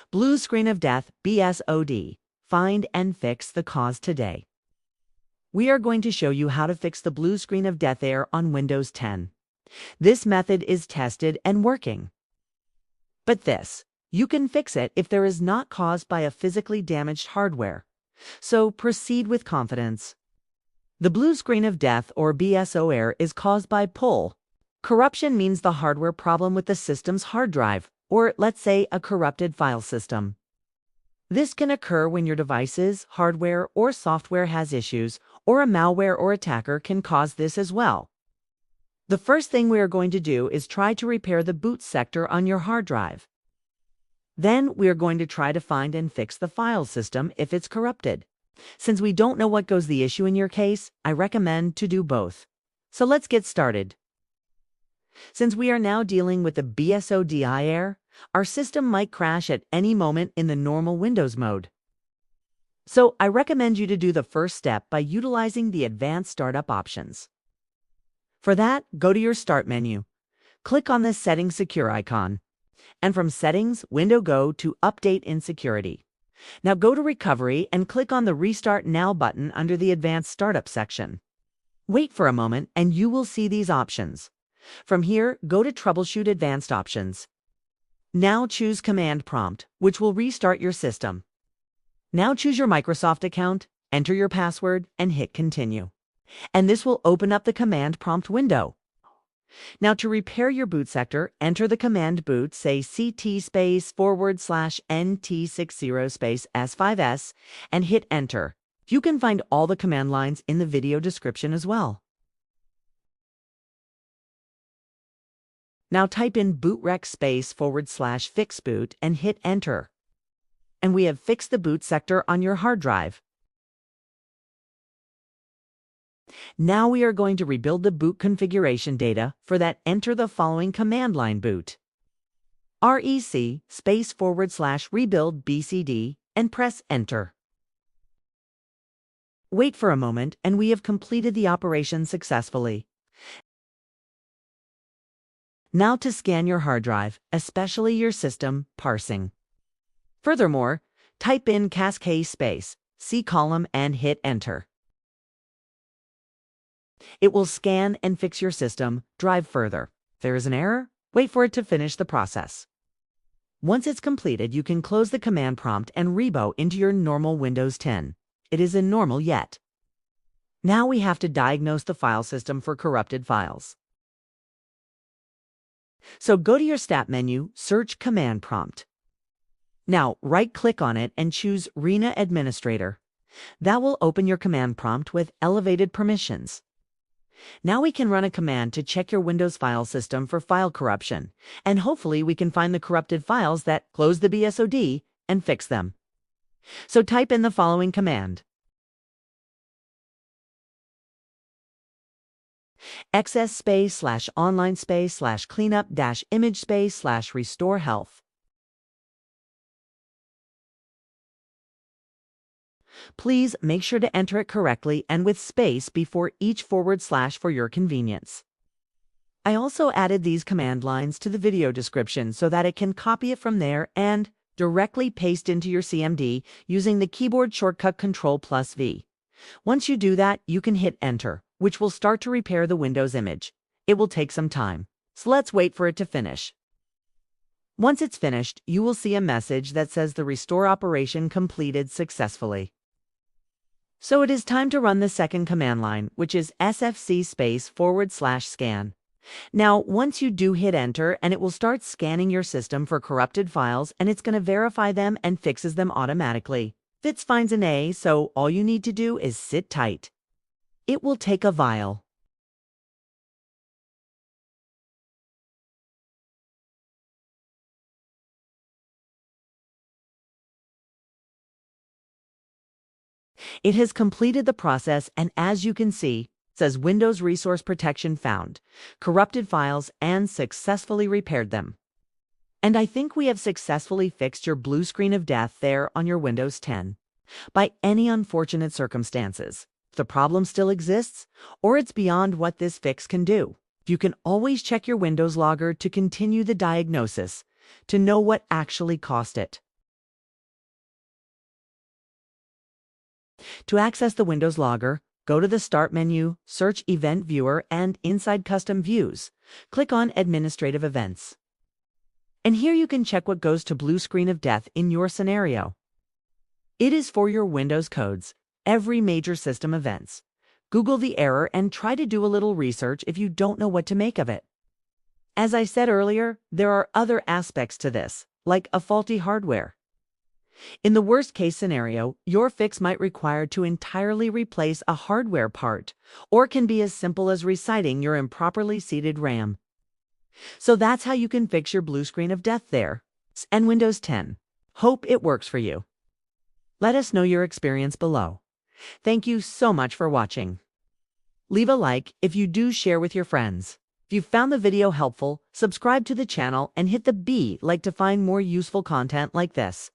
Blue screen of death, BSOD. Find and fix the cause today. We are going to show you how to fix the blue screen of death error on Windows 10. This method is tested and working. But you can fix it if there is not caused by a physically damaged hardware. So proceed with confidence. The blue screen of death or BSO error is caused by pull. Corruption means the hardware problem with the system's hard drive, or let's say a corrupted file system. This can occur when your device's hardware or software has issues, or a malware or attacker can cause this as well. The first thing we are going to do is try to repair the boot sector on your hard drive. Then we are going to try to find and fix the file system if it's corrupted. Since we don't know what goes the issue in your case, I recommend to do both. So let's get started. Since we are now dealing with the BSOD error, our system might crash at any moment in the normal Windows mode. So I recommend you to do the first step by utilizing the advanced startup options. For that, go to your Start menu. Click on the Settings Secure icon. And from Settings, go to Update in Security. Now go to Recovery and click on the Restart Now button under the Advanced Startup section. Wait for a moment and you will see these options. From here, go to Troubleshoot Advanced Options. Now choose Command Prompt, which will restart your system. Now choose your Microsoft account, enter your password, and hit Continue. And this will open up the Command Prompt window. Now to repair your boot sector, enter the command boot, say CT//NT60/S5S, and hit Enter. You can find all the command lines in the video description as well. Now type in bootrec//fixboot and hit Enter. And we have fixed the boot sector on your hard drive. Now we are going to rebuild the boot configuration data. For that, enter the following command line boot. REC//rebuild BCD and press Enter. Wait for a moment and we have completed the operation successfully. Now to scan your hard drive, especially your system, parsing. Furthermore, type in cascade/C column and hit Enter. It will scan and fix your system drive further. If there is an error, wait for it to finish the process. Once it's completed, you can close the command prompt and reboot into your normal Windows 10. It isn't normal yet. Now we have to diagnose the file system for corrupted files. So go to your Stat menu, search Command Prompt. Now right-click on it and choose RENA Administrator. That will open your command prompt with elevated permissions. Now we can run a command to check your Windows file system for file corruption, and hopefully we can find the corrupted files that close the BSOD and fix them. So type in the following command. XS/online/cleanup-image/restore health. Please make sure to enter it correctly and with space before each / for your convenience. I also added these command lines to the video description so that it can copy it from there and directly paste into your CMD using the keyboard shortcut Ctrl+V. Once you do that, you can hit Enter, which will start to repair the Windows image. It will take some time, so let's wait for it to finish. Once it's finished, you will see a message that says the restore operation completed successfully. So it is time to run the second command line, which is sfc//scan. Now, once you do hit Enter, and it will start scanning your system for corrupted files, and it's going to verify them and fixes them automatically. Fits finds an A, so all you need to do is sit tight. It will take a while. It has completed the process and as you can see, says Windows Resource Protection found, corrupted files and successfully repaired them. And I think we have successfully fixed your blue screen of death there on your Windows 10. By any unfortunate circumstances, if the problem still exists or it's beyond what this fix can do, you can always check your Windows logger to continue the diagnosis to know what actually caused it. To access the Windows Logger, go to the Start menu, search Event Viewer, and inside Custom Views, click on Administrative Events. And here you can check what goes to blue screen of death in your scenario. It is for your Windows codes, every major system events. Google the error and try to do a little research if you don't know what to make of it. As I said earlier, there are other aspects to this, like a faulty hardware. In the worst-case scenario, your fix might require to entirely replace a hardware part, or can be as simple as resetting your improperly seated RAM. So that's how you can fix your blue screen of death there, and Windows 10. Hope it works for you. Let us know your experience below. Thank you so much for watching. Leave a like if you do share with your friends. If you found the video helpful, subscribe to the channel and hit the B like to find more useful content like this.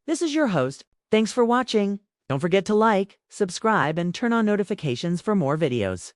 This is your host. Thanks for watching. Don't forget to like, subscribe, and turn on notifications for more videos.